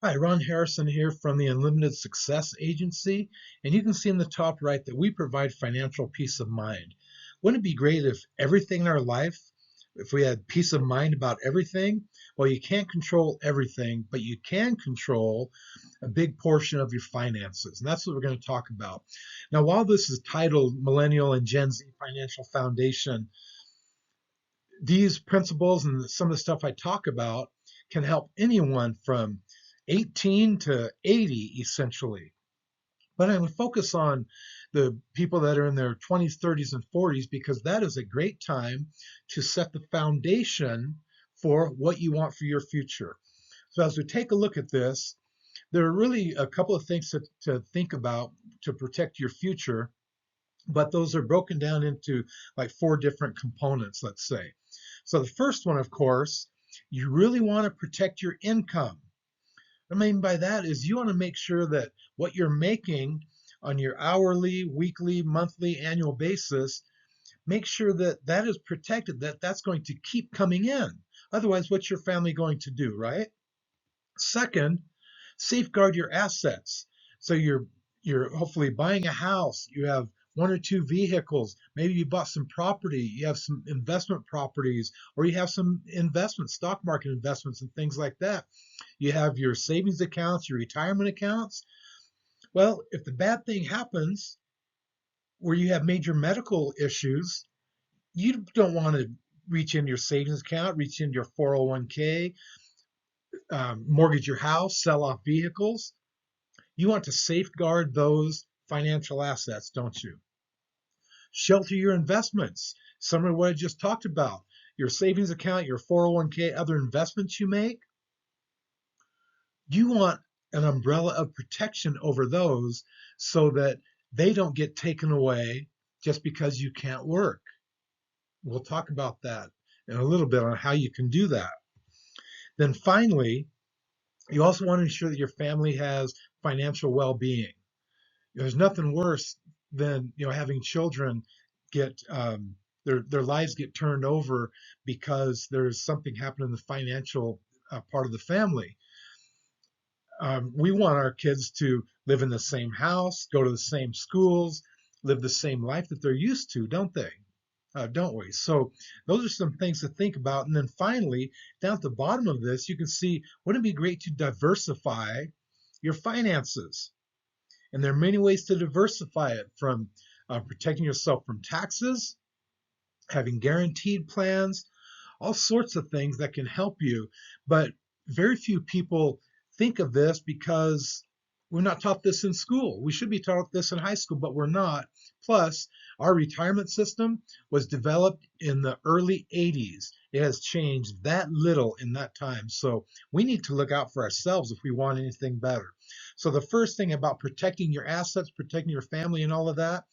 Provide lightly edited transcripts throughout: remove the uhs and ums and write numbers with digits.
Hi, Ron Harrison here from the Unlimited Success Agency, and you can see in the top right that we provide financial peace of mind. Wouldn't it be great if everything in our life, if we had peace of mind about everything? Well, you can't control everything, but you can control a big portion of your finances, and that's what we're going to talk about. Now, while this is titled Millennial and Gen Z Financial Foundation, these principles and some of the stuff I talk about can help anyone from 18 to 80, essentially. But I'm going to focus on the people that are in their 20s, 30s, and 40s because that is a great time to set the foundation for what you want for your future. So, as we take a look at this, there are really a couple of things to think about to protect your future, but those are broken down into like four different components, let's say. So the first one, of course, you really want to protect your income. What I mean by that is you want to make sure that what you're making on your hourly, weekly, monthly, annual basis, make sure that that is protected, that that's going to keep coming in. Otherwise, what's your family going to do, right? Second, safeguard your assets. So you're hopefully buying a house, you have one or two vehicles, maybe you bought some property, you have some investment properties, or you have some investments, stock market investments and things like that. You have your savings accounts, your retirement accounts. Well, if the bad thing happens where you have major medical issues, you don't want to reach into your savings account, reach into your 401k, mortgage your house, sell off vehicles. You want to safeguard those financial assets, don't you? Shelter your investments. Some of what I just talked about, your savings account, your 401k, other investments you make. You want an umbrella of protection over those so that they don't get taken away just because you can't work. We'll talk about that in a little bit on how you can do that. Then finally, you also want to ensure that your family has financial well-being. There's nothing worse than having children get their lives get turned over because there's something happening in the financial part of the family. We want our kids to live in the same house, go to the same schools, live the same life that they're used to, don't they? Don't we? So those are some things to think about. And then finally, down at the bottom of this, you can see, wouldn't it be great to diversify your finances? And there are many ways to diversify it, from protecting yourself from taxes, having guaranteed plans, all sorts of things that can help you. But very few people think of this because we're not taught this in school. We should be taught this in high school, but we're not. Plus, our retirement system was developed in the early 80s. It has changed that little in that time. So we need to look out for ourselves if we want anything better. So the first thing about protecting your assets, protecting your family and all of that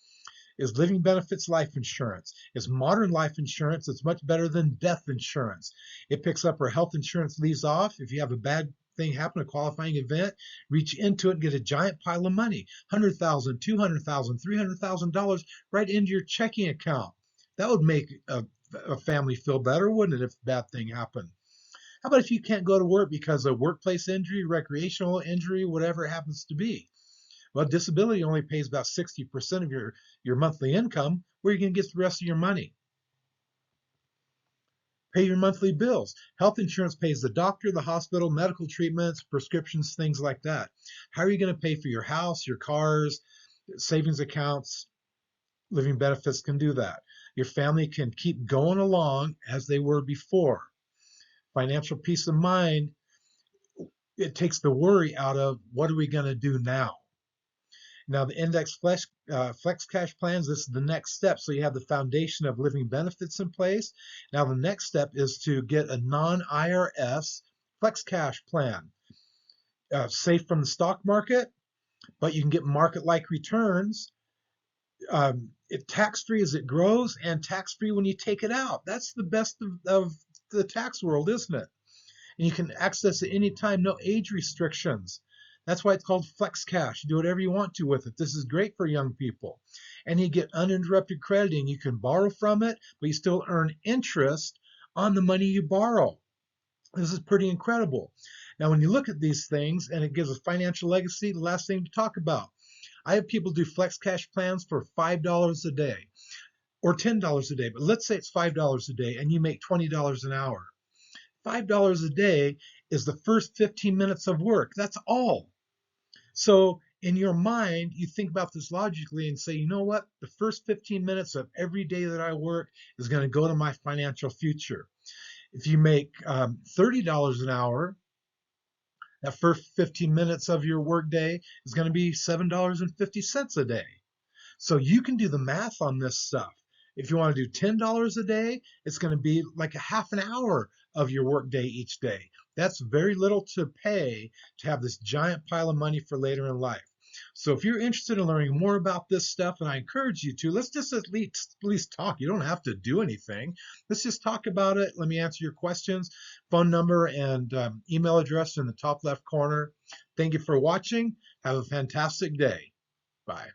is living benefits life insurance. It's modern life insurance. It's much better than death insurance. It picks up where health insurance leaves off. If you have a bad thing happen, a qualifying event, reach into it and get a giant pile of money, $100,000, $200,000, $300,000 right into your checking account. That would make a family feel better, wouldn't it, if a bad thing happened? How about if you can't go to work because of workplace injury, recreational injury, whatever it happens to be? Well, disability only pays about 60% of your monthly income. Where are you going to get the rest of your money? Pay your monthly bills. Health insurance pays the doctor, the hospital, medical treatments, prescriptions, things like that. How are you going to pay for your house, your cars, savings accounts? Living benefits can do that. Your family can keep going along as they were before. Financial peace of mind, it takes the worry out of what are we going to do now? Now, the flex cash plans, this is the next step. So you have the foundation of living benefits in place. Now, the next step is to get a non-IRS flex cash plan, safe from the stock market, but you can get market-like returns. Tax-free as it grows and tax-free when you take it out. That's the best of the tax world, isn't it? And you can access it anytime, no age restrictions. That's why it's called Flex Cash. Do whatever you want to with it. This is great for young people. And you get uninterrupted crediting. You can borrow from it, but you still earn interest on the money you borrow. This is pretty incredible. Now, when you look at these things and it gives a financial legacy, the last thing to talk about. I have people do flex cash plans for $5 a day or $10 a day, but let's say it's $5 a day and you make $20 an hour. $5 a day is the first 15 minutes of work. That's all. So in your mind, you think about this logically and say, you know what? The first 15 minutes of every day that I work is going to go to my financial future. If you make $30 an hour, that first 15 minutes of your workday is going to be $7.50 a day. So you can do the math on this stuff. If you want to do $10 a day, it's going to be like a half an hour of your workday each day. That's very little to pay to have this giant pile of money for later in life. So if you're interested in learning more about this stuff, and I encourage you to, let's just at least talk. You don't have to do anything. Let's just talk about it. Let me answer your questions. Phone number and email address in the top left corner. Thank you for watching. Have a fantastic day. Bye.